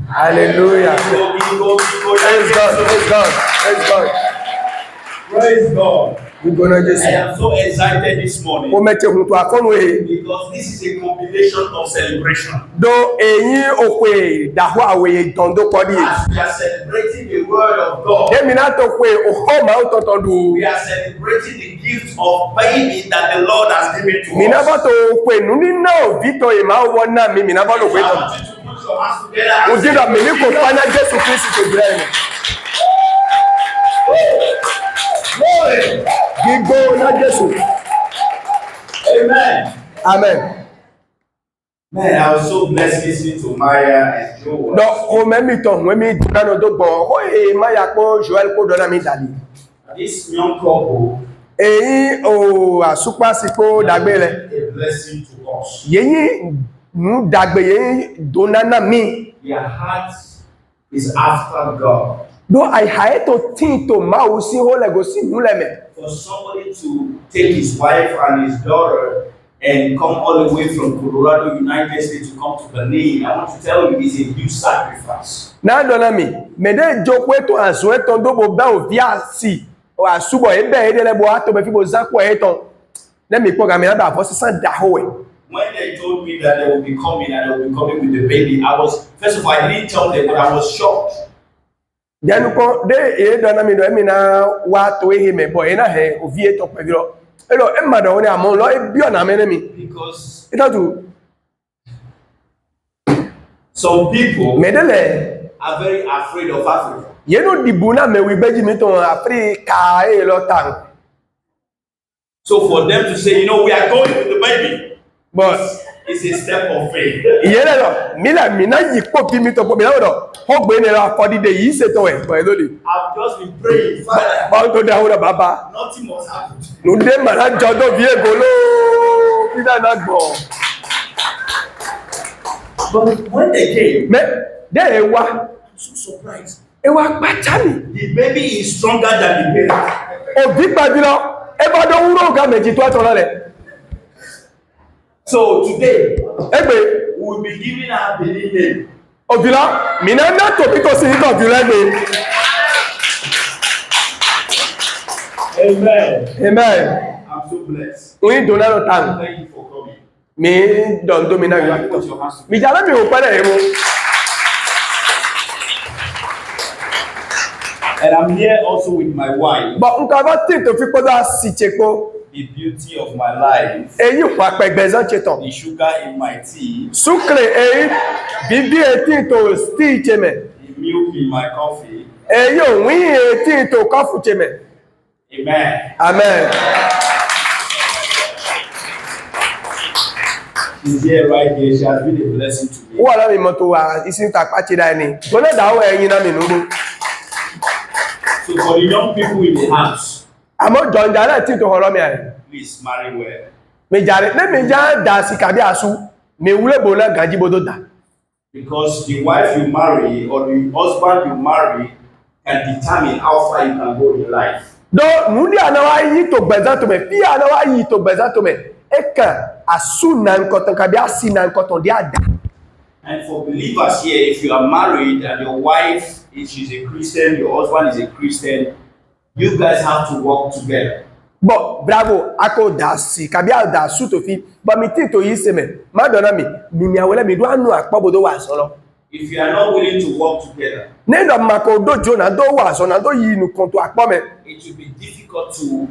Hallelujah. Praise God. Praise God. Praise God. Praise God. I am so excited this morning because this is a combination of celebration. As we are celebrating the word of God, we are celebrating the gift of baby that the Lord has given to us. I want you to put your hands together. Amen. Amen. Man, I was so blessed listening to Maya and Joel. This young couple, a blessing to us. Their heart is after God. For somebody to take his wife and his daughter and come all the way from Colorado, United States to come to Benin, I want to tell you, it's a huge sacrifice. When they told me that they will be coming and they will be coming with the baby, I was, first of all, I didn't tell them, but I was shocked. Because some people are very afraid of Africa. So for them to say, we are going with the baby, but it's a step of faith. I've just been praying, Father, nothing must happen. But when they came, they were so surprised. The baby is stronger than the parent. So today, we will be giving her the name. Amen. Amen. I'm so blessed. Thank you for coming. And I'm here also with my wife. The beauty of my life. The sugar in my tea. The milk in my coffee. Amen. Amen. She's here right here. She has been a blessing to me. So for the young people in the house, please marry well. Because the wife you marry or the husband you marry can determine how far you can go in life. And for believers here, if you are married and your wife she's a Christian, your husband is a Christian, you guys have to work together. Bon, bravo, ako dasi, kabia da sutofi, but mi tinto yiseme, madonna mi awele mi do anu akpobodo wa solo. If you are not willing to work together, nendo mako dojo na do wa so na do yi nu konto akpome. It will be difficult to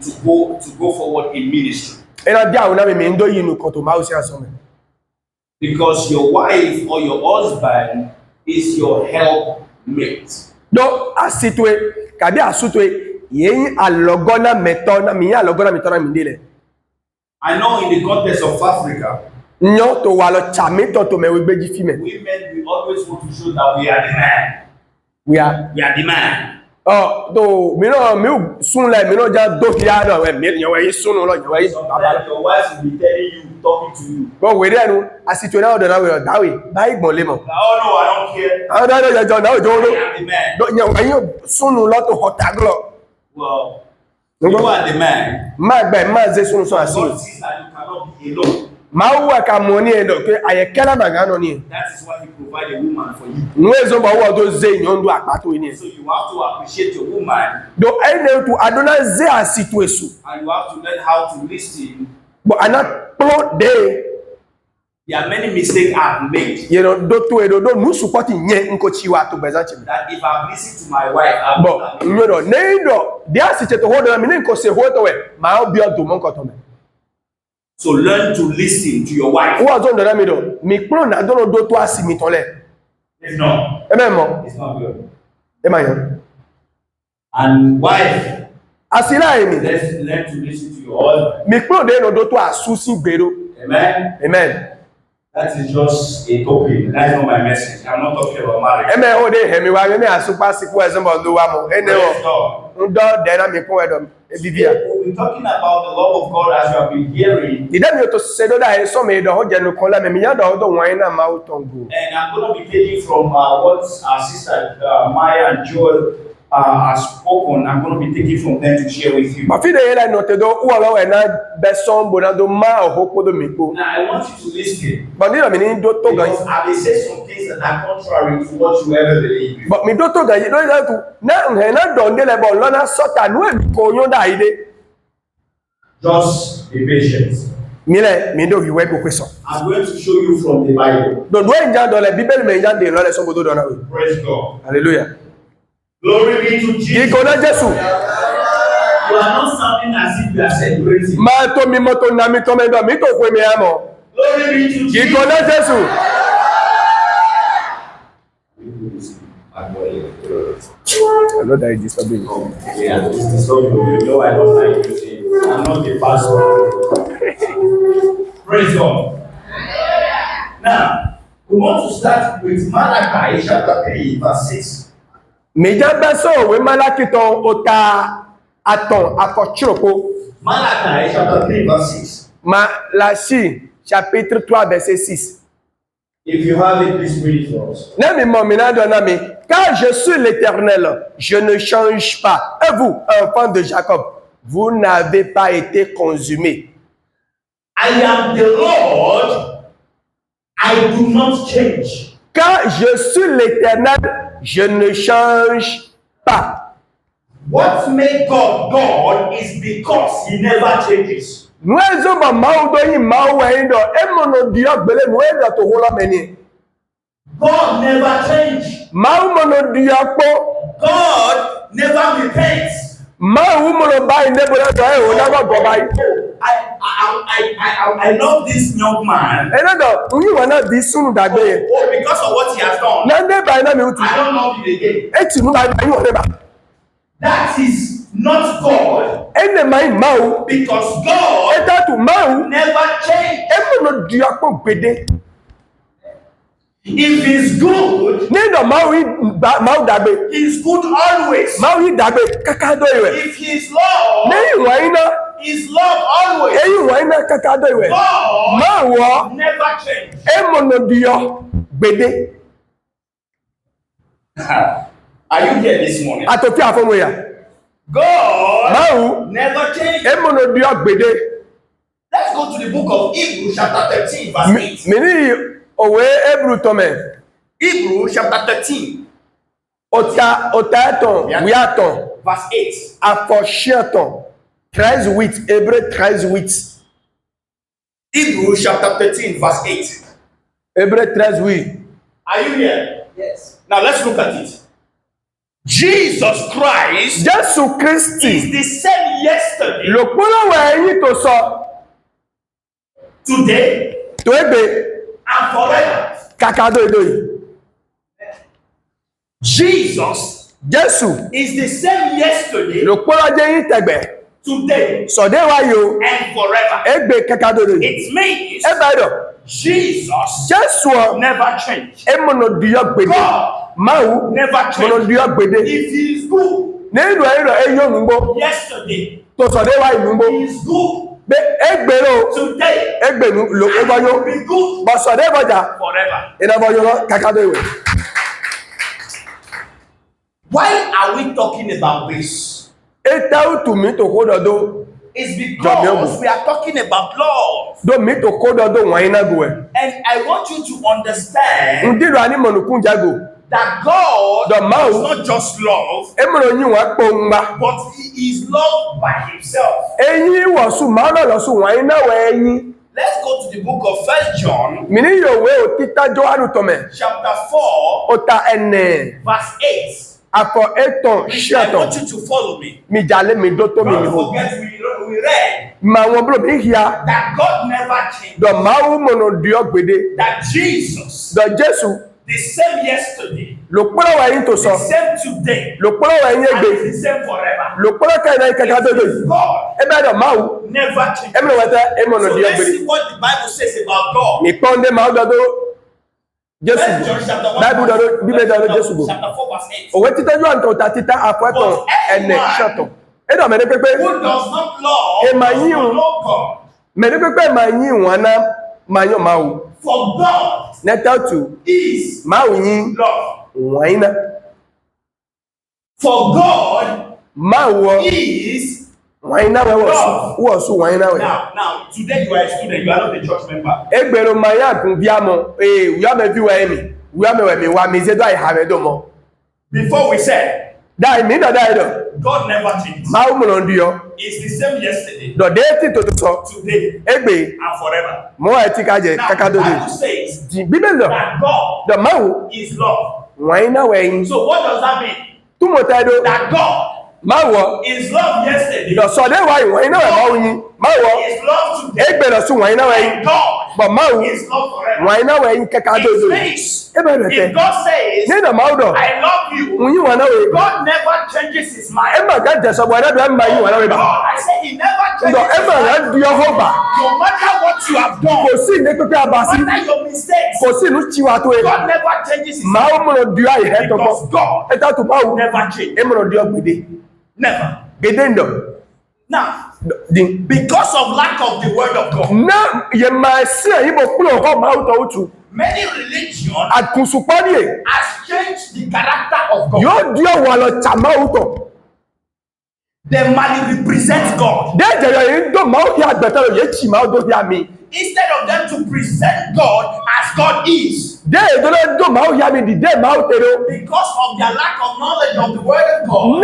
go forward in ministry. Ena dia una mi ndo yi nu konto ma usi asome. Because your wife or your husband is your helpmate. Do asitwe, kabia asutwe yen alogona metona mi alogona mitona mindile. I know in the context of Africa, nyo to walo chamito to me we beji fime. Women we always want to show that we are the man. We are the man. Oh, do mi sun le mi no ja do ya do we mi yan we sunu lo yan we baba. Your wife will be telling you, talking to you. But we there no asitwe na do na we that way. Buy gbon le mo. Oh no, I don't care. I don't know you now do. I am the man. Do yan we sunu lo to hotaglo. Well, you are the man. Ma gba ma ze sunu so asin. God sees that you cannot be alone. Maua kamoni endo ke ayekela magano ni. That is why he provided a woman for you. Nwezo ba wo do ze nyondo akpato ni. So you have to appreciate your woman. Do ene tu adona ze asitwesu. And you have to learn how to listen. But anat pro de There are many mistakes I've made. You know, do to edo do nu support nye nkochiwa to bezanchi. That if I listen to my wife, I But you know, neido dia si cheto hodo na mi nko se hodo we ma obi odo mon ko to me. So learn to listen to your wife. Who has done that middle? Me pro na do do to asimi tole. If not, it's not good. Amen. And wife, Asila emi. let's learn to listen to your husband. Me pro de no do to asusi gbero. Amen. Amen. That is just a topic. That's not my message. I'm not talking about marriage. Amen. O de hemi wa me asupa siku ezembo do wa mo. Ene o. Ndo de na me ko edo ebibia. We're talking about the love of God as you have been hearing. Ida mi to se do da e so me do ho je no kon la me ya do wan na ma utongo. And I'm going to be taking from what our sister Maya and Joel has spoken. I'm going to be taking from them to share with you. Ma fi de yela no te do o lo we na beson bo na do ma o ho do mi ko. Now I want you to listen. But ni mi do to gan. Because I may say some things that are contrary to what you ever believe. But mi do to gan do that to na he na do nde le bo lo na sota nu e ko yon da ide. Just be patient. Mi do wi we go question. I'm going to show you from the Bible. Do do enja do le Bible me enja de lo le so bo do na we. Praise God. Hallelujah. Glory be to Jesus. Iko na Jesu. You are not sounding as if you are celebrating. Ma to mi moto na mi to me do mi to kwe mi amo. Glory be to Jesus. Iko na Jesu. I know that is disturbing. Yeah, this is so good. You know I don't like music. I'm not the pastor. Praise God. Now, we want to start with Malachi chapter 3, verse 6. Meja beso we malaki ton ota aton akochropo. Malachi chapter 3, verse 6. Malachi chapitre 3 verset 6. If you have it, please read it for us. Car je suis l'Éternel, je ne change pas. Et vous, enfants de Jacob, vous n'avez pas été consumés. I am the Lord, I do not change. Car je suis l'Éternel, je ne change pas. What made God God is because he never changes. Nuezo ba maudo yi mauwendo emono diagbele nuedo to hola meni. God never changes. Mau mono diakpo. God never repents. Mau mono bai nebola do e ona go bai. I love this young man. Enado unyi wana bi sunu dagbe. Oh, because of what he has done. Nande bai na mi uti. I don't love it again. Eti nu bai bai wole ba. That is not God. Ene mai mau Because God eta tu mau never changes. emono diakpo gbede. If he's good, Nendo mau dagbe. he's good always. Mau yi dagbe kakado iwe. If he's love, Nei waina he's love always. eyi waina kakado iwe. God Mawo never changes. emono dio gbede. Are you here this morning? Atofi afomo ya. God Mau never changes. emono dio gbede. Let's go to the book of Hebrews chapter 13 verse 8. Mini owe Hebrew tome. Hebrews chapter 13 Otaton, wiaton, verse 8. afochiaton. 13-8, Hébreu 13-8. Hebrews chapter 13 verse 8. Hébreu 13-8. Are you here? Yes. Now let's look at it. Jesus Christ Jésus Christ. is the same yesterday, Le polo wa eyin to so. today, To ebe and forever. kakado edoyi. Jesus Jésus. is the same yesterday, Le polo je yin tegbe. today, So de wa yo and forever. egbe kakado edoyi. It means Ebedo. Jesus Jésus never changed. emono dio gbede. God Mau never mono changed. dio gbede. If he is good Nínú ẹ̀rọ ẹyọ nùgbọ́ yesterday, tó sọ̀dẹ́ wá ìnùgbọ́. he is good Bẹ́ ẹgbẹ̀rún today, ẹgbẹ̀rún ló ẹgbọ́yọ́. be good Bọ̀ sọ̀dẹ́ bọ̀jà forever. ìnàbọ̀yọ́ lọ kàkàdé ìwẹ̀. Why are we talking about this? Ètà òtù mi tó kó dọ̀dọ̀. It's because we are talking about love. Do me to code do waina go. And I want you to understand Ndido ani monukun jago. that God does not just love, but He is loved by Himself. Let's go to the book of 1 John, chapter 4, verse 8. I want you to follow me. Don't forget we read that God never changed. That Jesus, the same yesterday, the same today, and the same forever. God never changes. So let's see what the Bible says about God. John chapter 1, chapter 4, verse 8. But anyone who does not love does not know God. For God is love. For God is love. Now, today you are a student, you are not a church member. Before we said, God never changes. It's the same yesterday, today, and forever. Now, the Bible says that God is love. So what does that mean? That God is love yesterday. God is love today. And God is love forever. It means if God says, I love you, God never changes His mind. Oh God, I say He never changes His mind. No matter what you have done, no matter your mistakes, God never changes His mind. Because God never changes. Never. Now, because of lack of the word of God, many religions has changed the character of God. They represent God. Instead of them to present God as God is, because of their lack of knowledge of the word of God,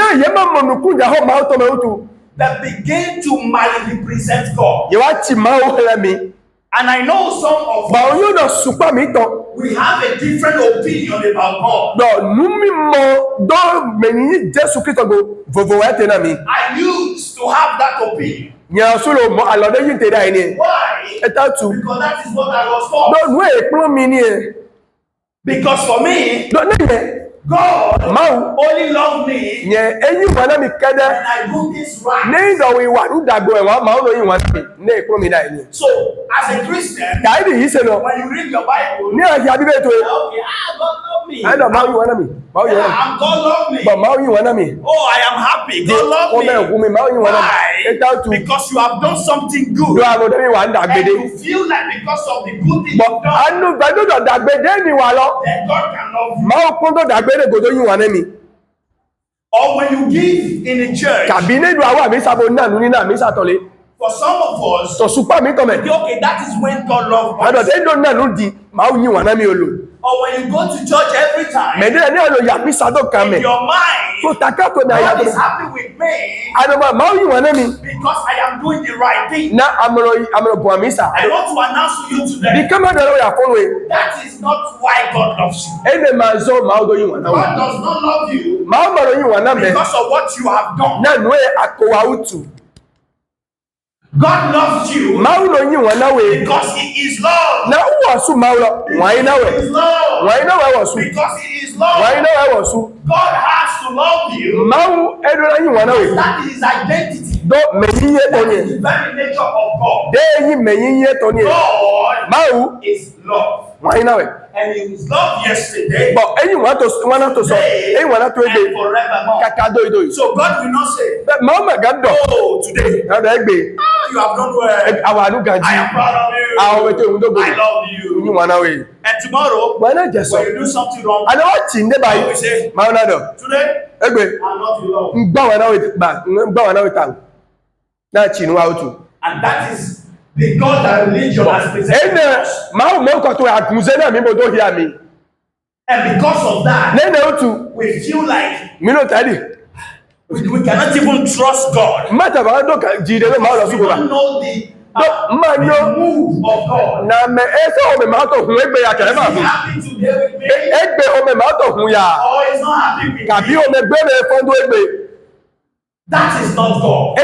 they begin to represent God. And I know some of us, we have a different opinion about God. I used to have that opinion. Why? Because that is what I was taught. Because for me, God only loved me when I do this right. So, as a Christian, when you read your Bible, okay, God loved me. I'm God loved me. Oh, I am happy. God loved me. Why? Because you have done something good. And you feel like because of the good thing you've done, then God can love you. Or when you give in the church, for some of us, okay, that is when God loves us. Or when you go to church every time, in your mind, God is happy with me because I am doing the right thing. I want to announce to you today, that is not why God loves you. God does not love you because of what you have done. God loves you because He is love. He is love because He is love. God has to love you. That is His identity. That is the very nature of God. God is love. And He is love yesterday, today, and forevermore. So God will not say, oh, today, you have done well. I am proud of you. I love you. And tomorrow, when you do something wrong, I will say, today, I'm not in love. And that is The God that religion has presented us. And because of that, we feel like we cannot even trust God. We don't know the move of God. Is he happy today with me? Or is not happy with me? That is not God.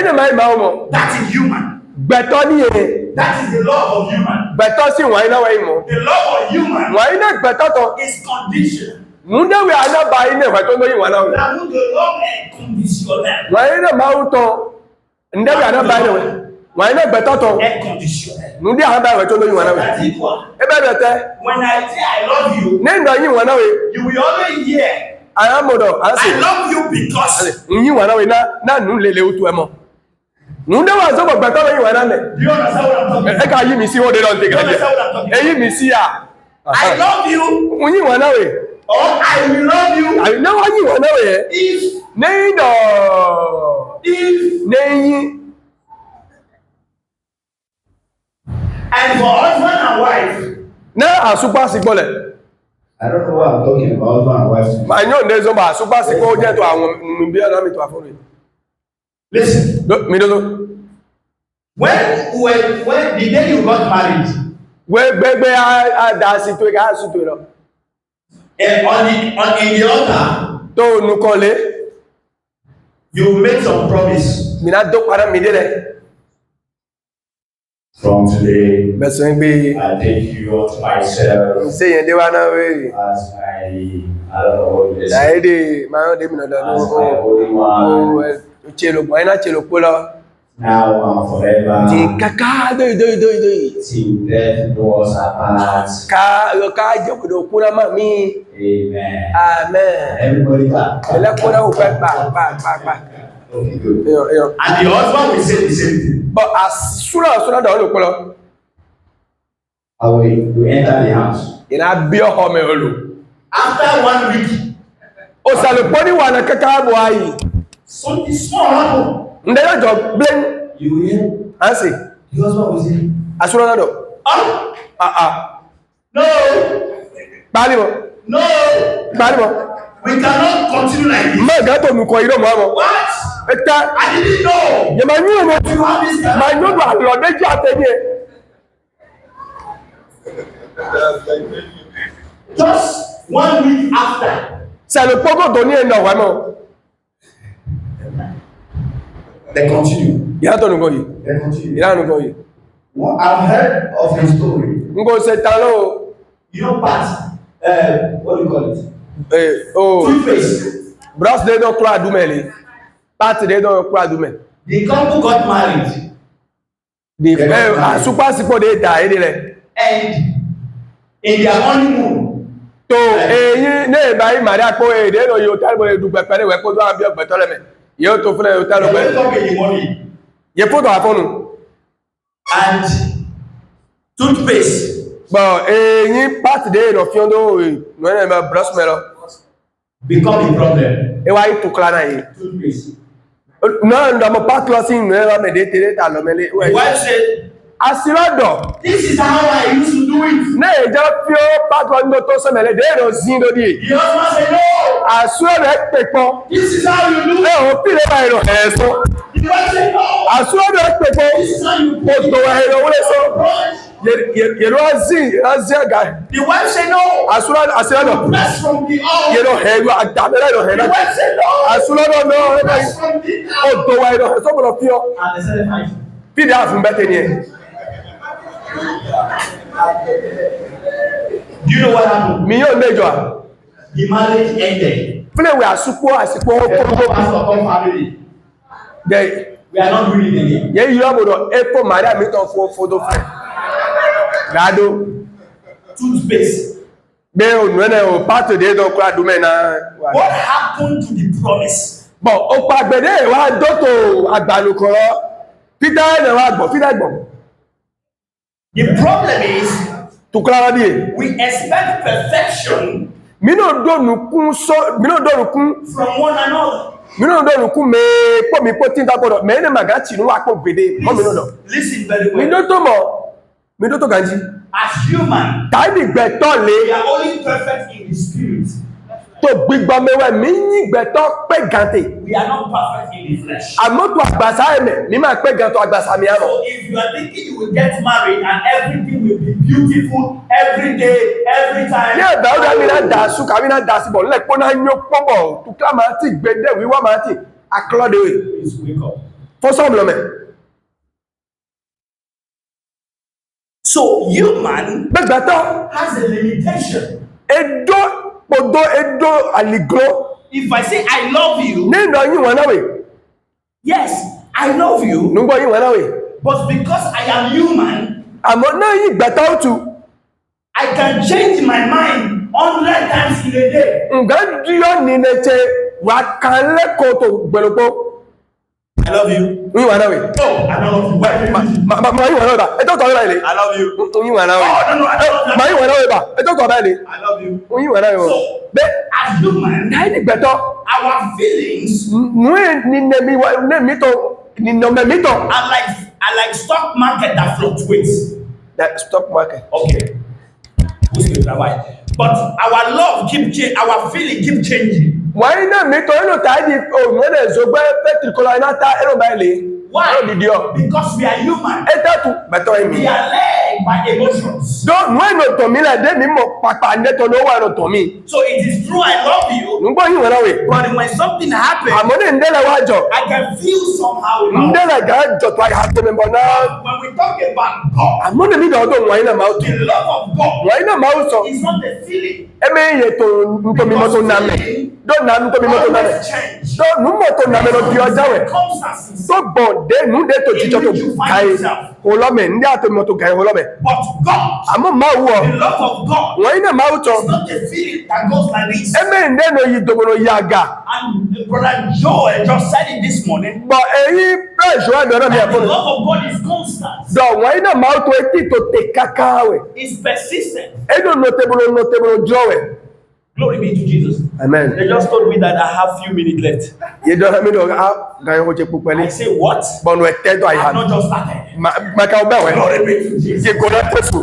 That is human. That is the love of human. The love of human is conditional. The love is conditional. When I say I love you, you will always hear I love you because. Do you understand what I'm talking about? I love you. Or I will love you. And for husband and wife. I don't know what I'm talking about, husband and wife. Listen. When the day you got married, in the altar, you made some promise. From today, I take you to myself as my, I don't know what it is, as my holy one, now and forever, till death do us apart. Amen. Amen. Everybody clap. Okay, good. And the husband will say the same thing. But as soon as we enter the house. After 1 week, something small happened. You hear? The husband will say, no. We cannot continue like this. What? I didn't know. You have this guy. Just 1 week after. They continue. They continue. Well, I've heard of a story. You know, Pat, what do you call it? Toothpaste. The couple got married. And in their honeymoon, they wake up in the morning. And toothpaste become a problem. Toothpaste. The wife said, this is how I used to do it. The husband said, no. This is how you do it. The wife said, no. This is how you do it. The wife said no. Press from the oil. The wife said no. Press from the oil. And they said fight. Do you know what happened? The marriage ended. We are not doing it again. Toothpaste. What happened to the promise? The problem is we expect perfection Mino do nukun so mino do nukun from one another. Mino do nukun me po mi po tinta kodo me ne magati nu wa po gbede mo mino do. Listen very well. Mino to mo. Mino to ganji. As human, Taibi gbeto le. we are only perfect in the spirit. To gbigba mewe mi yin gbeto pe gante. We are not perfect in the flesh. Amo to agbasa eme mi ma pe ganto agbasa mi amo. So if you are thinking you will get married and everything will be beautiful every day, every time. Yeah, but I mean that su ka mi na da si bo le po na nyo pobo to kla ma ti gbede wi wa ma ti aklode we. Please wake up. For some lo me. So human Begbeto has a limitation. edo podo edo aligro. If I say I love you, Ne no yin wana we. yes, I love you, Nu gbo yin wana we. but because I am human, Amo na yin gbeta otu. I can change my mind 100 times in a day. Nga dio ni neche wa kan le ko to gbelopo. I love you. Yin wana we. Oh, I don't love you. Ma yin wana ba. E to to le. I love you. Yin wana we. Oh, no, I don't love Ma yin wana we ba. E to to ba le. I love you. Yin wana we. So, Be as human, na ni gbeto. our feelings Nu ni ne mi wa ne mi to ni no me mi to. are like stock market that fluctuates. That stock market. Okay. But our love keep changing, our feeling keep changing. Why na mi to eno ta di o mo na zo gbe petrol na ta eno ba le. Why? Di dio. Because we are human. E ta tu beto We mi. are led by emotions. Do no eno to mi la de mi mo papa ne to no wa no to mi. So it is true I love you, Nu gbo yin wana we. but when something happens, Amo ne ndele wa jo. I can feel somehow. Ndele ga jo to ha to me bona. When we talk about God, Amo ne mi do do wa ina ma o tu. the love of God Wa ina ma o so. is not a feeling. E me ye to nto mi mo to na me. Do na nto mi mo to na me. Always change. Do nu mo to na me no di oja we. Circumstances. So bon de nu de to jijo to kai. Holome ndi ato mo to kai holome. But God, Amo ma wo. the love of God, Wa ina ma o is so. not a feeling that goes like this. E me nde no yi dogo no yaga. And Brother Joel just said it this morning. But eyi pe jo do na mi The afo. love of God is constant. Do wa ina ma o to eti to te kaka we. It's persistent. E do no tebolo jo we. Glory be to Jesus. Amen. They just told me that I have few minutes left. Ye do mi do ga yo ko je pupa I ni. say what? Bonu e te do I have ayi. not just started. Ma ka o be we. Glory be to Jesus. Ye go na tesu.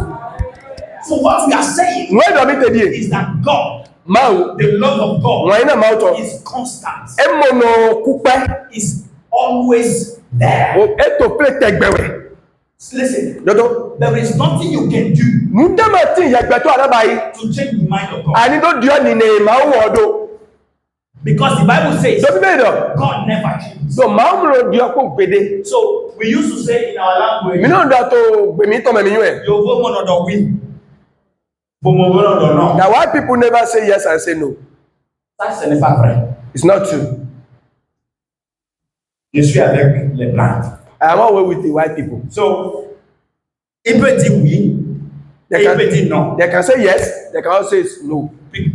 So what we are saying Wọ́n dọ̀ mí tẹ̀lé. is that God, Máa the love of God, wọ́n iná máa tọ̀. is constant. Ẹ mọ̀ nà kúpẹ́. Is always there. O ètò pé tẹ̀gbẹ̀wẹ̀. Listen, Dọ́dọ̀. there is nothing you can do Nù dẹ́mọ̀ tí ìyàgbẹ́ tó àdábà yìí. to change the mind of God. Àní tó di ọ́ nìyẹn màá wọ̀ ọ́dọ̀. Because the Bible says Dọ́bí bẹ́ẹ̀ dọ̀. God never changes. So màá mú lọ di ọ́ kó gbèdé. So we used to say in our language, Mi náà dọ̀ tó gbèmí tọ̀ mẹ́mi yún ẹ̀. Yovo monodo win. Bomo monodo no. Na why people never say yes and say no? That's the fact. It's not true. Je suis avec les blancs. I am away with the white people. So, il peut dire oui, et il peut dire non. They can say yes, they can also say no.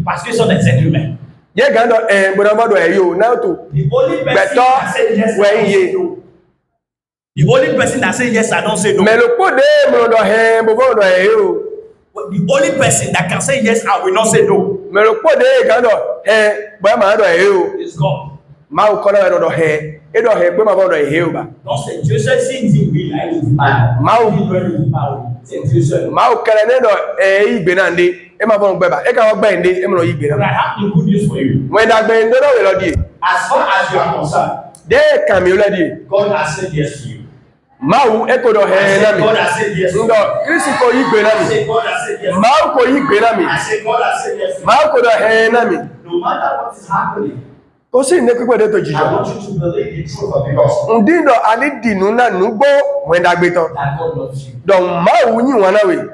Parce qu'ils sont des êtres humains. Yẹ gàdọ̀ gbọdọ̀gbọdọ̀ ẹ̀ yóò náà tó. The only person Gbẹ̀tọ́ that say yes, I wẹ̀ don't yé. say no. The only person that say yes, I don't say no. Mẹ̀lòpọ̀ dé mọ̀lọ́dọ̀ ẹ̀ gbọdọ̀ ẹ̀ yóò. The only person that can say yes, I will not say no. Mẹ̀lòpọ̀ dé gàdọ̀ ẹ̀ bọ́yá màá dọ̀ ẹ̀ yóò. It's God. Máa kọ́ náà dọ̀dọ̀ ẹ̀ dọ̀ ẹ̀ gbé màá bọ̀ dọ̀ ẹ̀ yóò bá. Don't say Dieu seul si dit oui, là il dit pas. Máa C'est Dieu seul. kẹrẹ ní dọ̀ ẹ̀ ìgbé náà ndé ẹ̀ máa bọ̀ gbẹ bá ẹ̀ kà wọ́n gbẹ̀ ndé ẹ̀ mọ̀ ìgbé But náà. I have the good news for you. Wọ́n ìdàgbẹ̀ ndé náà wẹ̀ lọ́dí. As far as you are concerned, Dé kàmí lọ́dí. God has said yes to you. Máa wù ẹ̀ kò dọ̀ I ẹ̀ náà said mi. God has said yes to you. Ndọ̀ kírísì kò ìgbé náà I mi. said God has said yes to you. Máa kò ìgbé náà mi. I said God has said yes to you. Máa kò dọ̀ ẹ̀ náà mi. No matter what is happening, Kò sí ní pípẹ́ dé tó I jìjọ. want you to believe the truth of the gospel. Ndíndọ̀ àdídìnú náà nùgbó wọ́n ìdàgbé tán. That God loves you. Dọ̀ máa wù yín wọn náà wẹ̀.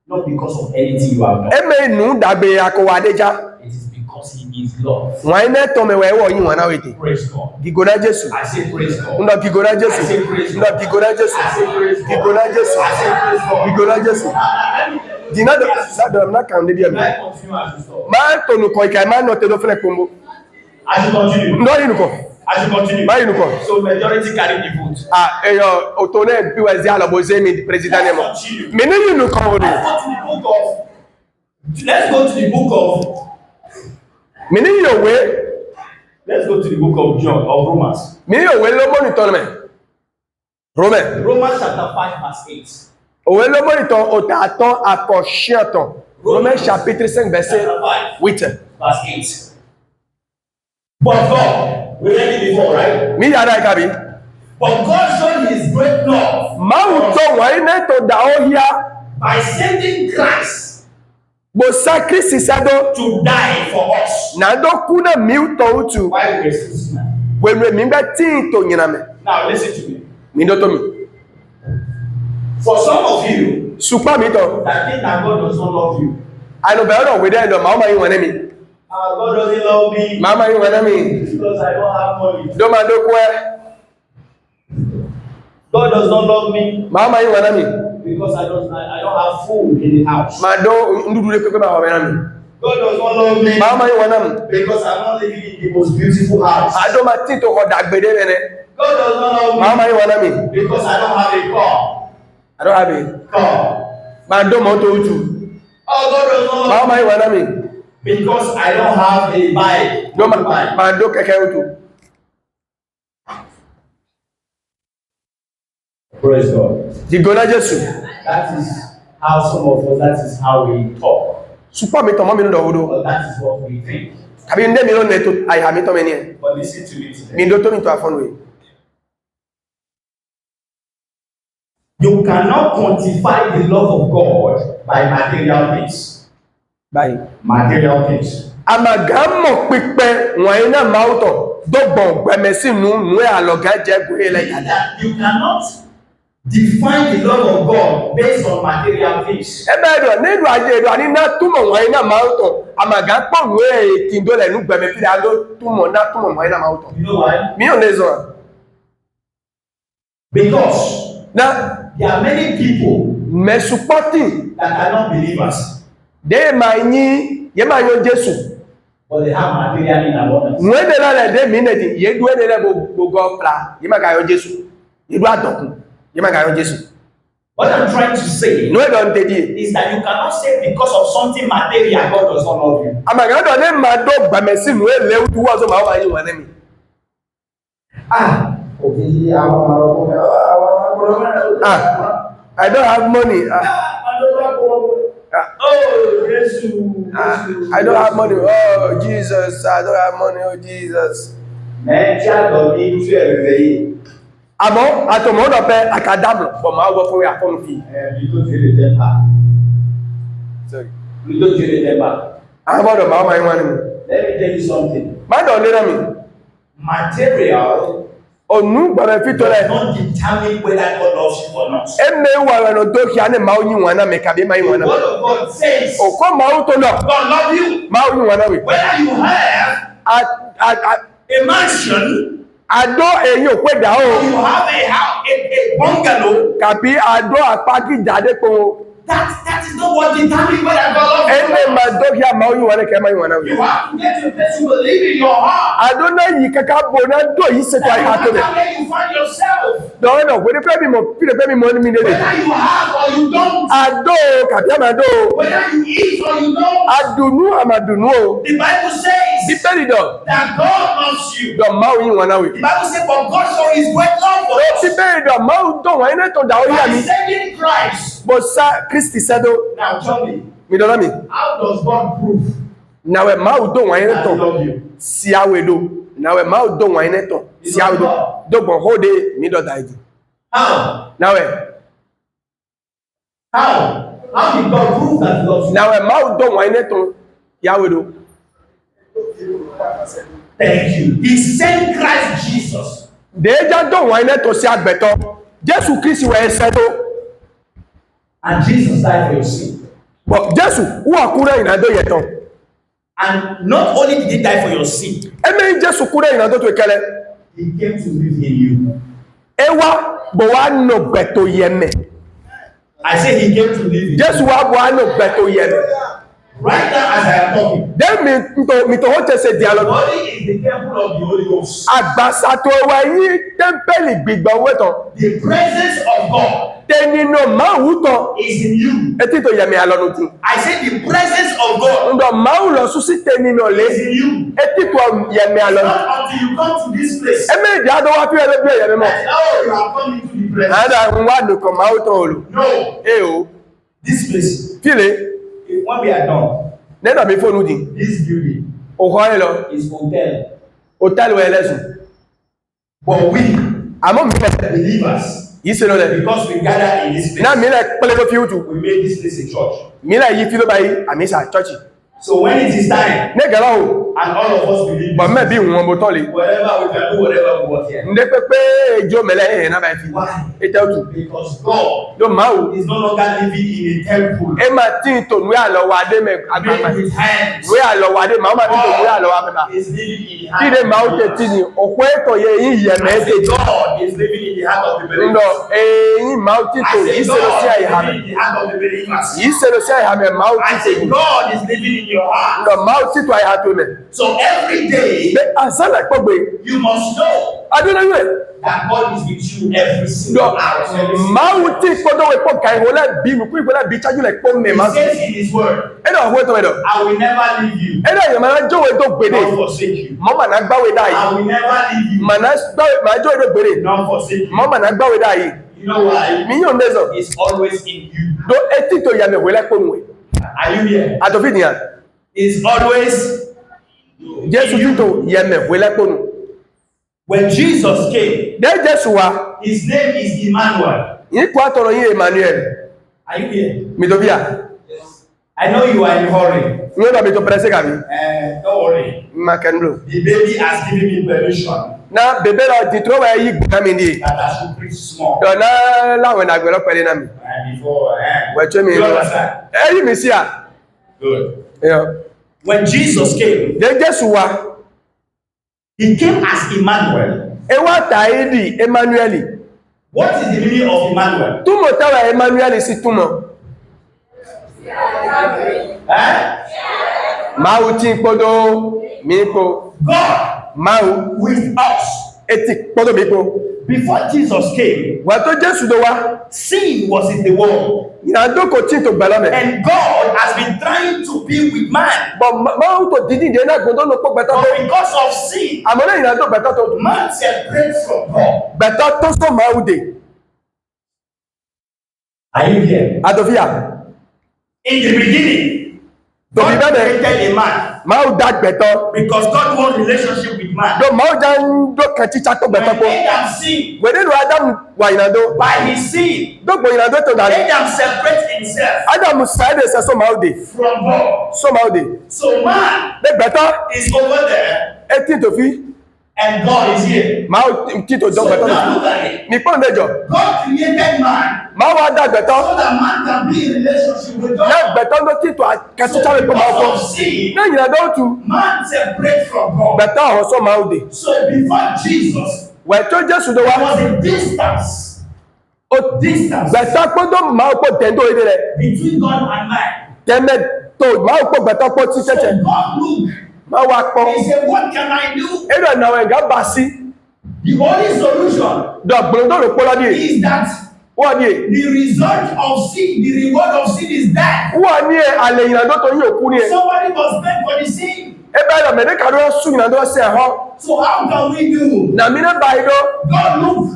Not because of anything you have done. Eme nu dàgbé akọwà adéjá. It is because He is love. Wọ́n iná tọ́mẹ̀wẹ̀ ẹ̀wọ̀ yín wọn náà wẹ̀ tè. Praise God. Gígóná Jésù. I say praise God. Ndọ̀ gígóná Jésù. I say praise God. Ndọ̀ gígóná Jésù. I say praise God. Gígóná Jésù. I say praise God. Gígóná Jésù. Dìnnà dọ̀ náà kàn dédé ẹ̀mí. Can I continue as you stop? Máa tọ̀nù kọ̀ ìkà máa nọ tẹ́lọ fẹ́lẹ̀ pọ̀mbó. I should continue. Ndọ̀ yìí nùkọ̀. I should continue. Báyìí nùkọ̀. So majority carry the vote. Èèyàn òtò náà bí wẹ̀ sí àlọ́bọ̀ mi president ẹ̀ mọ̀. Mi ní yìí nùkọ̀ wò ni. Let's go to the book of Mini your way. Let's go to the book of John, of Romans. Mini your way, no money tournament. Romans chapter 5, verse 8. Owe le money ton otaton aposhiaton. Romains chapitre 5, verset 8. Verse 8. But God, we read it before, right? Mi yara ikabi. But God showed his great love by sending Christ to die for us. Why we now listen to me. For some of you that think that God does not love you. God doesn't love me because I don't have money. God does not love me because I don't have food in the house. God does not love me because I'm not living in the most beautiful house. God does not love me because I don't have a car. I don't have a car. God does not love me because I don't have a bike. Praise God. That is how some of us, that is how we talk. But that is what we think. But listen to me today. You cannot quantify the love of God by material things. By material things. You cannot define the love of God based on material things. You know why? Because now there are many people that are not believers. But they have material in abundance. What I'm trying to say is that you cannot say because of something material God does not love you. I don't have money. Oh, Jesus. I don't have money. Oh, Jesus. I don't have money. Oh, Jesus. Avant, à ton monde appelle à cadavre. Bon, ma voix pour y attendre fille. Plutôt Dieu ne t'aime pas. Plutôt Dieu ne t'aime pas. Avant de ma main, let me tell you something. Material. Oh, nous, bah, mais plutôt does not determine whether God loves you or not. The word of God says, God love you. Whether you have a mansion, Ado eyo pe da o. You have a house, a bungalow. Kabi ado apaki jade ko. That is not what determines whether God loves you. You have to get to a place you believe in your heart. I don't know you kaka bona do yi se to I have to. Where you find yourself. No, we dey pay me money me. Whether you have or you don't. Ado kabi amado. Whether you eat or you don't. Adunu amadunu. The Bible says that God loves you. The Bible says, but God showed his great love for us. By sending Christ. Now tell me, how does God prove that he loves you? How? How did God prove that he loves you? Thank you. He sent Christ Jesus. And Jesus died for your sin. But Jesus, who are kura in ado yeton. And not only did he die for your sin, he came to live in you. Ewa, I say he came to live in you. Jesus wa no beto yeme. Right now, as I am talking, then me to what say dialogue. Body is the temple of the Holy Ghost. Agbasato wa yi tempeli gbigba weton. The presence of God Tenino mawuto is in you. Eti to yemi alonutu. I said the presence of God Ndo mawulo susi tenino le. is in you. Eti to yemi alonutu. Not until you come to this place. Eme di ado wa fi elebe yemi mo. Oh, you are coming to the presence. Ada nwa do ko mawuto olu. No. O. This place. File. When we are done. Nena mi phone di. This building. O ho elo. Is hotel. Hotel we elesu. But we, among believers, because we gather in this place. Now, me like we made this place a church. Me like you feel by Amisa church. So when it is time, and all of us believe, but maybe one bottle. Whatever we can do, whatever we want here. Why? Because God is no longer living in a temple. Made with hands. God is living in the heart of the believers. God is living in the heart of the believers. I say God is living in the heart of the believers. I say God is living in your heart. So every day, you must know that God is with you every single hour. He says in His word, I will never leave you, nor forsake you. I will never leave you, nor forsake you. You know why? It's always in you. Are you here? It's always in you. When Jesus came, His name is Emmanuel. Are you here? Yes. I know you are in a hurry. Don't worry. The baby has given me permission na bebe la ditro wa yi gba mi ndi that I should preach small. do na lawe na gbe lo pele na mi Before we che mi yi mi si a good. Yeah. When Jesus came, de Jesu wa He came as Emmanuel. e wa taidi Emmanuel. What is the meaning of Emmanuel? Tumo tawa Emmanuel si tumo Mauti podo mipo God mau with us. Eti podo mipo. Before Jesus came, Wato Jesu do wa sin was in the world. ina do ko tin to gbala me. And God has been trying to be with man. But mau to didi de na gbodo no po beta But to. because of sin, Amona ina do beta to. man separates from God. Beta to so mau de. Are you here? Adofia. In the beginning, God created a man. Mau dat beta. Because God wants relationship with man. Do mau jan do katicha to beta ko. When Adam sinned, We do Adam wa ina do. by his sin, Do bo ina do to na. Adam separates himself Adam side se so mau de. from God. So mau de. So man Be beta is over there eti to fi. and God is here. Mau ti to do So beta. now look at it. Ni pon dejo. God created man Mau wa dat beta. so that man can be in relationship with God. Na beta no ti to katicha le po mau ko. Because of sin, Na ina do tu. man separates from God. Beta ho so mau de. So before Jesus, We to Jesu do there wa. was a distance. O Distance beta ko do mau ko tendo ide le. between God and man. Teme to mau ko beta ko ti So cheche. God looked. Mau wa ko. He said, what can I do? E do na we ga basi. The only solution Do gbolo do po la di. is that Wa di. the result of sin, the reward of sin is death. Wa ni ale ina do to yin oku ni e. Somebody must pay for the sin. E ba la me de ka do su ina do se ho. So how can we do? Na mi na ba ido. God looked.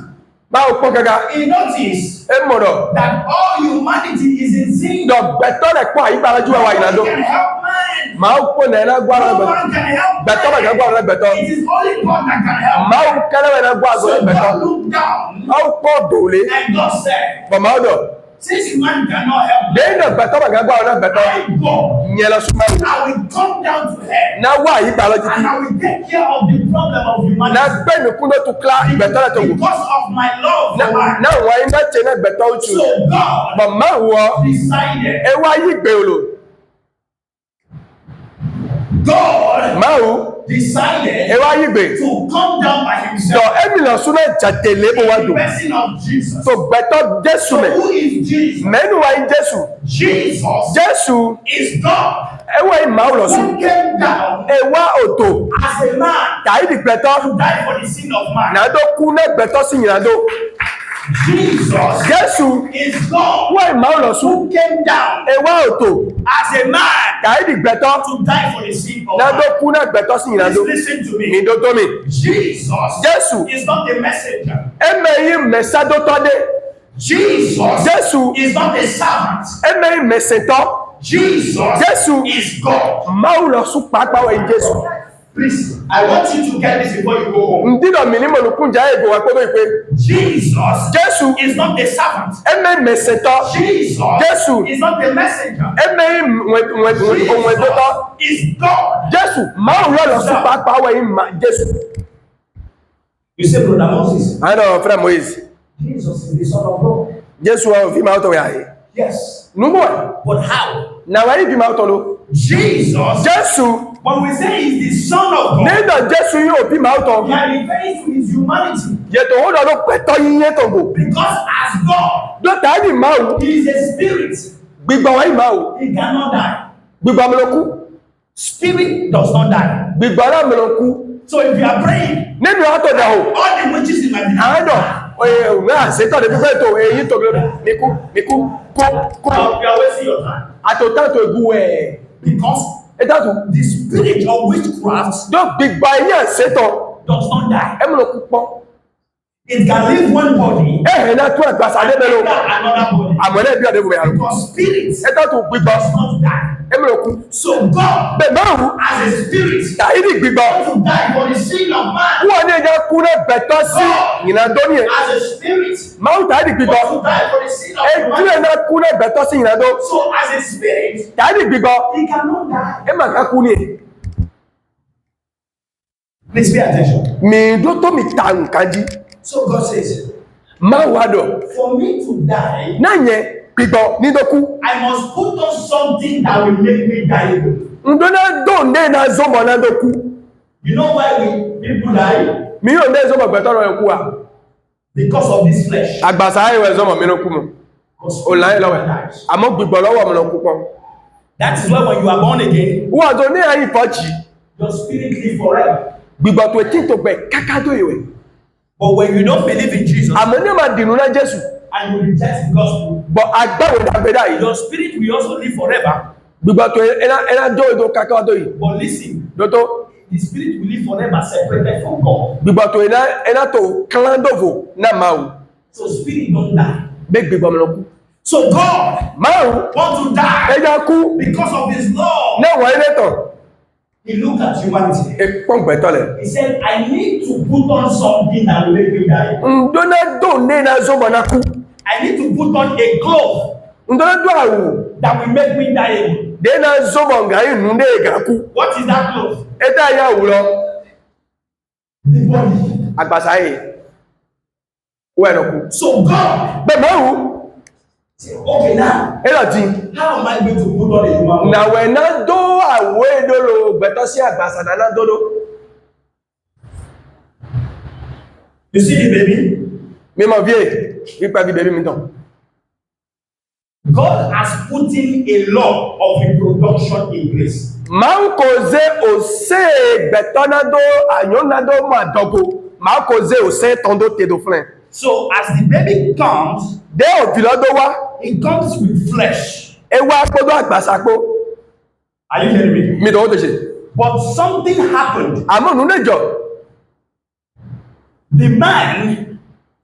Ba o po gaga. He noticed E mo do. that all humanity is in sin. Do beto le po ayi ba ju wa ina do. Nobody can help man. Ma o po na gwa No beto. man can help Beto ba ga man. gwa na beto. It is only God that can help. Ma o kala na gwa So go God beto. looked down Ma o po dole. and God said, Ba ma do. since man cannot help De no beto ba ga gwa na beto. I God, Nyela su ma. I will come down to hell Na wa yi ba lo and titi. I will take care of the problem of humanity. Na gbe mi kuno tu kla beto la to go. Because of my love for man. Na wa yi na che na beto uchu. So God Ba ma wo. decided, E wa yi gbe olo. God Ma o decided Ewa yigbe. to come down by So himself. emi lo suna jatele bo The wado. person of Jesus. So beto Jesu So me. who is Jesus? Menu wa Jesu. Jesus Jesu is God ewa ima lo su. who came down Ewa oto. as a man Kai di beto. to die for the sin of man. Na do ku na beto si nyina do. Jesus Jesu is God wa ima lo su. who came down Ewa oto. as a man Kai di beto. to die for the sin of Na man. do ku na beto si nyina Please do. listen to Mi me. do to mi. Jesus Jesu. is not a messenger. Emeyi mesado to de. Jesus Jesu. is not a servant. Emeyi meseto. Jesus Jesu. is God. Mau lo su papa wa Jesu. Please, I want you to get this before you go home. Ndilo minimo lukunja ego wa kodo ipe. Jesus Jesu. is not a servant. Emeyi meseto. Jesus Jesu. is not a messenger. Emeyi mwedoto. Jesus is God. Jesu. Mau lo su papa wa Jesu. You say, Brother Moses, Ano frère Moïse. Jesus is the Son of God. Jesu wa fi ma to ya yi. Yes. Nubo. But how? Na wa yi fi ma to lo. Jesus, Jesu. when we say he's the Son of God, Nenda Jesu yo fi ma to. we are referring to his humanity. Ye to ho lo peto yin ye to go. Because as God, Do ta ni ma o. he is a spirit. Gbigba wa yi ma o. He cannot die. Gbigba mi lo ku. Spirit does not die. Gbigba la mi lo ku. So if you are praying, Nínú ato da o. all the witches in my Ando. Oye, na se to de bi fe to eyin to gbe. Miku ko. you are wasting your time. Ato ta to egu e. Because Eta to. the spirit of witchcraft Do gbigba yin se to. does not die. E mi lo ku pon. It can leave one body E na tu agbasa de and be lo. enter another body. Amore bi ade bo ya. Because spirit Eta to gbigba. does not die. E mi lo ku. So God, Be ma ru. as a spirit, Ta yi di gbigba. to die for the sin of man. Wo ni ja ku na beto si. Yina do ni e. As a spirit, Ma u ta yi di to gbigba. die for the sin of E ju e man. na ku na beto si yina do. So as a spirit, Ta yi di gbigba. he cannot die. E ma ka ku ni e. Please pay attention. Mi do to mi ta nkan ji. So God says, Ma wa do. for me to die, Na ye gbigba ni do ku. I must put on something that will make me die. Ndo na do ne na zo mo na do ku. You know why people die? Mi yo ne zo mo beto ro ku a. Because of this flesh. Agbasa ayi we zo mo mi no ku mo. Because O la yi lo we. dies. Amo gbigba lowo mo no ku pon. That is why when you are born again, Wo zo ni ayi fochi. your spirit lives forever. Gbigba to tin to gbe kaka do iwe. But when you don't believe in Jesus Amo ni ma dinu na Jesu. and you reject the gospel, But agba wo da gbe da yi. your spirit will also live forever. Gbigba to ena jo do kaka do yi. But listen, Do to the spirit will live forever separated from God. gbigba to ena to clan do vo na ma o. So spirit don't die. Be gbigba mo no ku. So God Ma o. wants to die E ja ku. because of his love. Na wa ile to. He looked at humanity. E pon beto le. He said, I need to put on something that will make me die. Ndona do ne na zo mo na ku. I need to put on a cloth Ndona do awu. that will make me die. De na zo mo nga yi nu ne ga ku. What is that cloth? Eta ya wu lo. The body. Agbasa yi. Wo e no ku. So God, Be ma wu. okay now, E lo tin. how am I going to put on a human body? Na we na do awe do lo beto si agbasa na do do. You see the baby? Mi mo vie. Ipa bi baby mi ton. God has put in a law of reproduction in place. Ma ko ze o se beto na do anyo na do ma dogo. Ma ko ze o se ton do te do flen. So as the baby comes, De o fi lo do wa. it comes with flesh. E wa ko do agbasa po. Are you hearing me? Mi do o te se. But something happened. Amo nu ne jo. The man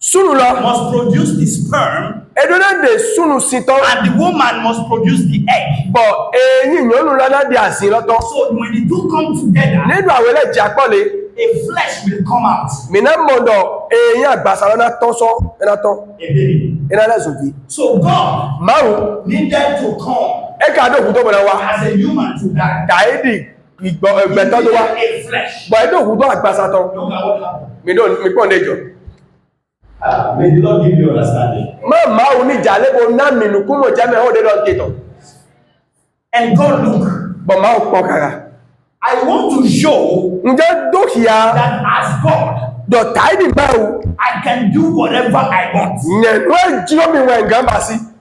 Sunu lo. must produce the sperm Edona de sunu siton. and the woman must produce the egg. Bo eyin yonu la na di asin loton. So when the two come together, Nínú awele ji apole. a flesh will come out. Mi na mondo eyin agbasa na ton so. Ena ton. A baby. Ena la zovi. So God Maru. needed to come E ka do ku to mo na wa. as a human to die. Daidi igbo He egbeto do wa. needed a flesh. Bo e do ku do agbasa ton. Look at what happened. Mi pon de jo. May the Lord give you understanding. Ma o ni jale bo na mi nu ku mo jame o de do teto. And God look, Bo ma o pon kara. I want to show that as God, I can do whatever I want.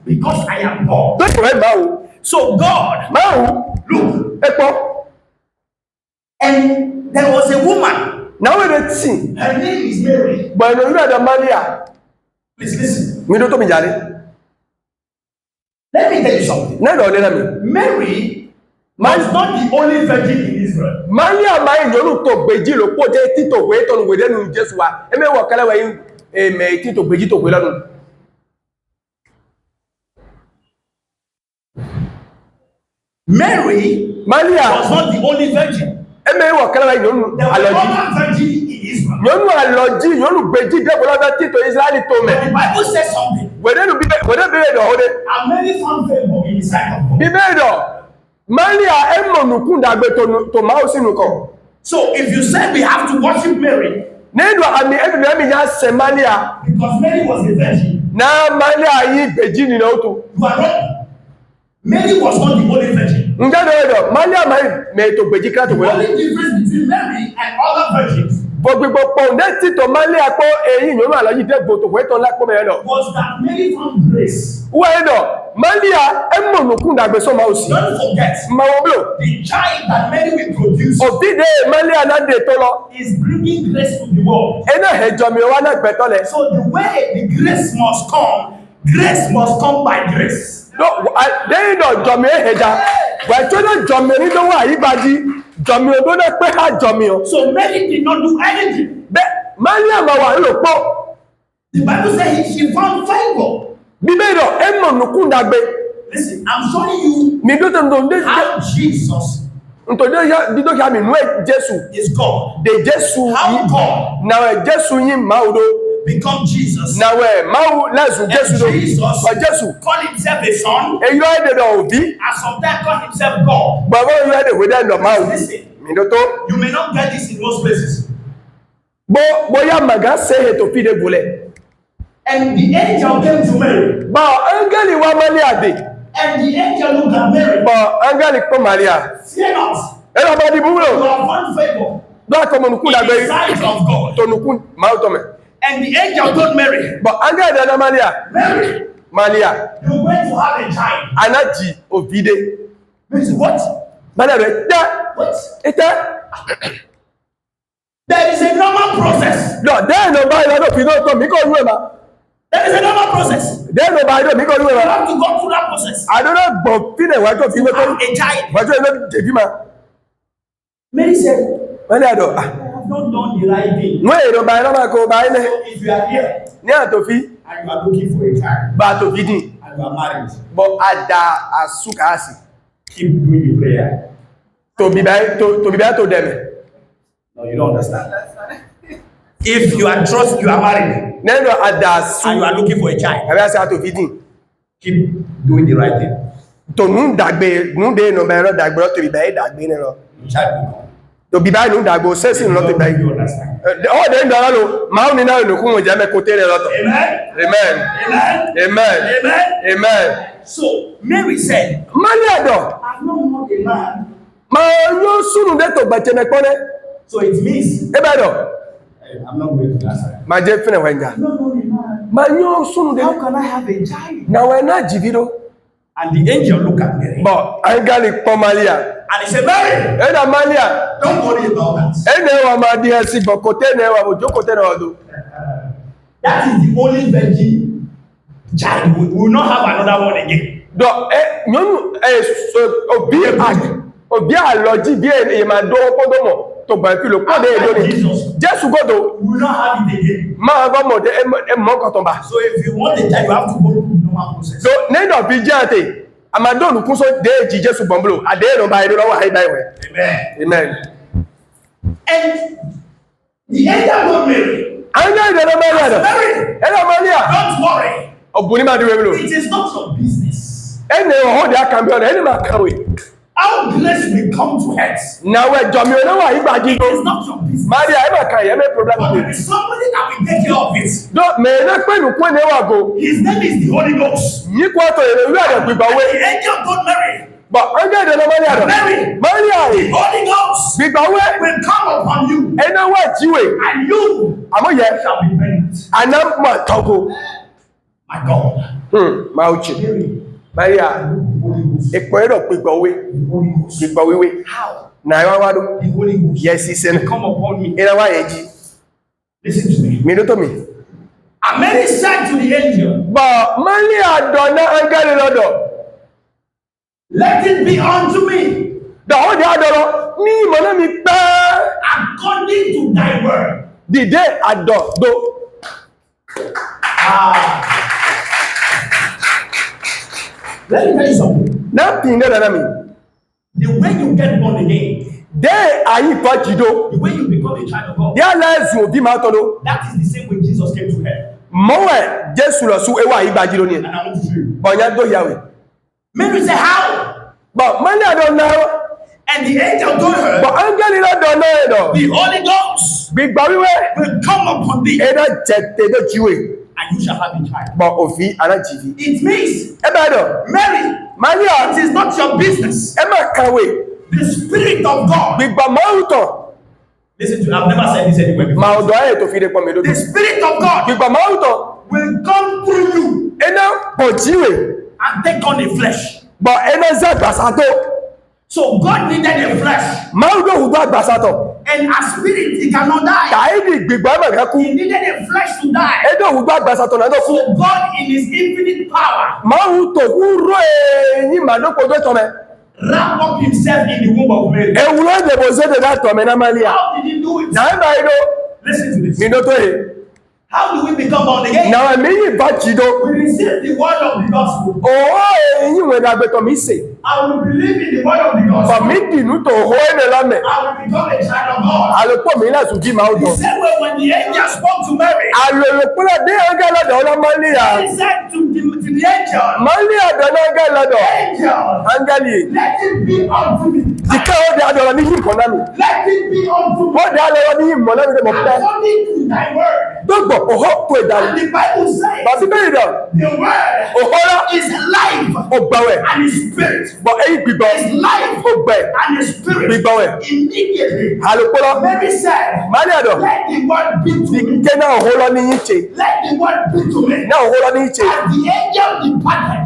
Because I am God. So God, look. And there was a woman. Her name is Mary. Please listen. Let me tell you something. Mary was not the only virgin in Israel. Mary was not the only virgin. There were other virgins in Israel. The Bible says something. And Mary found favor in the sight of God. So if you say we have to worship Mary, because Mary was a virgin, you are wrong. Mary was not the only virgin. The only difference between Mary and other virgins was that Mary found grace. Don't forget, the child that Mary will produce is bringing grace to the world. So the way the grace must come by grace. So Mary did not do anything. The Bible says she found favor. Listen, I'm showing you how Jesus is God. How God become Jesus. And Jesus called himself a son, and sometimes called himself God. Listen, you may not get this in most places. And the angel came to Mary. And the angel looked at Mary. Fear not. You have found favor in the sight of God. And the angel told Mary, Mary, you're going to have a child. Mary said, what? There is a normal process. There is a normal process. You have to go through that process. You have a child. Mary said, I have not done the right thing. So if you are here and you are looking for a child and you are married, keep doing the prayer. No, you don't understand. If you are married and you are looking for a child, keep doing the right thing. Child will come. Amen. So Mary said, I've not known a man. So it means I'm not going to that side. I've not known a man. How can I have a child? And the angel looked at Mary. And he said, Mary, don't worry about that. That is the only virgin child. We will not have another one again. Jesus will not have it again. So if you want a child, you have to go through the normal process. Amen. And the angel told Mary, Mary, don't worry. It is not your business. How grace will come to earth. It is not your business. But there is somebody that will take care of it. His name is the Holy Ghost. And the angel told Mary, But angel de la Maria. Maria. The Holy Ghost Big Bawe. will come upon you. And now what you? And you shall be pregnant. And I'm my togo. My God. Mauchi. Maria. Ekwero Big Bawe. Big Bawe. How? Now what do? The Holy Ghost. Yes, he said. Come upon me. In our age. Listen to me. Me to me. And Mary said to the angel, but Maria donna angel lodo. Let it be unto me. The whole other me monami pa according to thy word. The day adore do. Let me tell you something. Nothing that I mean. The way you get born again. They are you pajido. The way you become a child of God. Their lives will be matono. That is the same way Jesus came to hell. Mowe Jesu lo su ewa ibajiro ni. And I want to show you. Bonya do Yahweh. Mary said, how? But Maria don't know. And the angel told her, but angel don't know. The Holy Ghost Big Bawiwe will come upon thee. Eda jete do jiwe. And you shall have a child. But ofi ana jivi. It means, Ebado. Mary, Maria, it is not your business. Emma Kawe. The Spirit of God. Big Bamauto. Listen to me, I've never said this anywhere before. The Spirit of God will come through you and take on a flesh. So God needed a flesh. And a spirit, he cannot die. He needed a flesh to die. So God in his infinite power wrap up himself in the womb of Mary. How did he do it? Listen to this. How do we become born again? We receive the word of the gospel. I will believe in the word of the gospel. I will become a child of God. The same way when the angel spoke to Mary, he said to the angel, angel, let it be unto me. Let it be unto me. According to thy word. And the Bible says the word is life and is spirit. Is life and is spirit. Immediately, Mary said, let the word be to me. Let the word be to me. As the angel departed,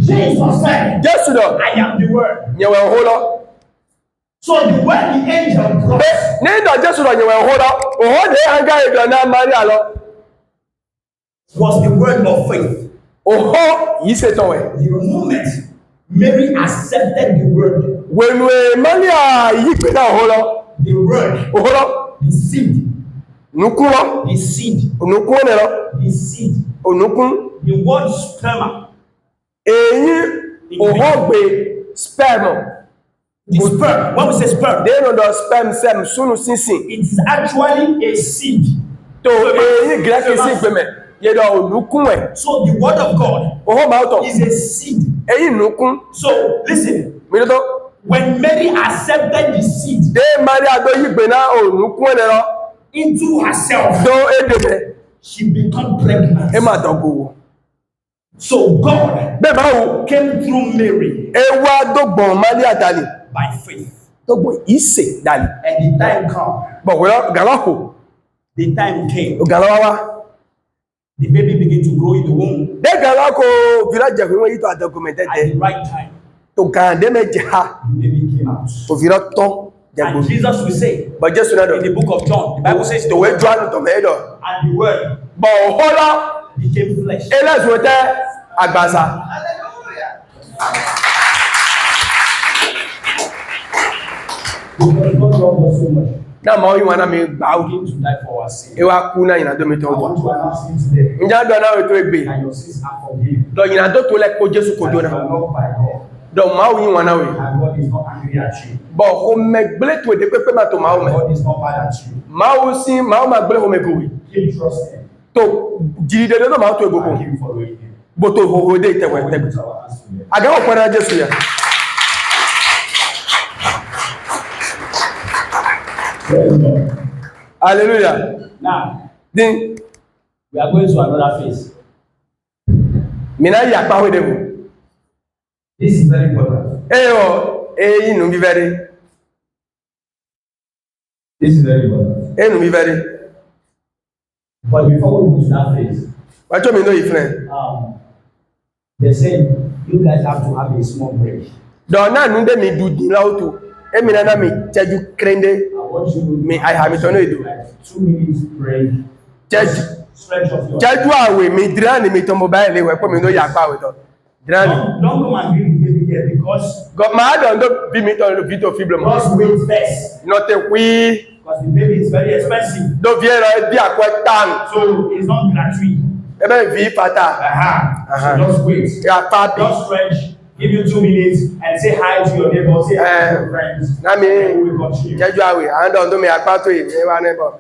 Jesus said, I am the word. So the word the angel brought was the word of faith. The moment Mary accepted the word, the word, the seed, the word sperma. Sperm. The sperm. When we say sperm, they know the sperm it's actually a seed. So the word of God is a seed. So listen, when Mary accepted the seed into herself, she became pregnant. So God came through Mary by faith. And the time came. The time came. The baby began to grow in the womb. At the right time, the baby came out. And Jesus will say, in the book of John, the Bible says, and the word became flesh. Hallelujah. Because God loved us so much. Now, you want to to die for our sin. I want to announce you today. And your sins are forgiven. And you are loved by God. And God is not angry at you. God is not mad at you. Keep trusting. I keep following him. Hallelujah. Now, Din. We are going to another phase. Mina yakpa we debu. This is very important. No be very. This is very important. No be very. But before we go to that phase, What you mean no friend? they say you guys have to have a small break. Don na nu de mi du din la oto. Mi na mi cheju krende. I want you Me I have it on do. 2 minutes break. Stretch of your. Cheju awe mi dran mi to mobile le we ko mi no yakpa we to. Don't come and bring the baby here because God ma don do bi mi to video fibre mo. just wait first. Not a we Because the baby is very expensive. do viera di akwa tan. So it's not gratuit. Ebe vi fata. So just wait. Ya papi. Just stretch. Give you 2 minutes and say hi to your neighbor. Say hi to your friends. Na mi And we will continue. cheju awe and don do mi akpa to e wa neighbor.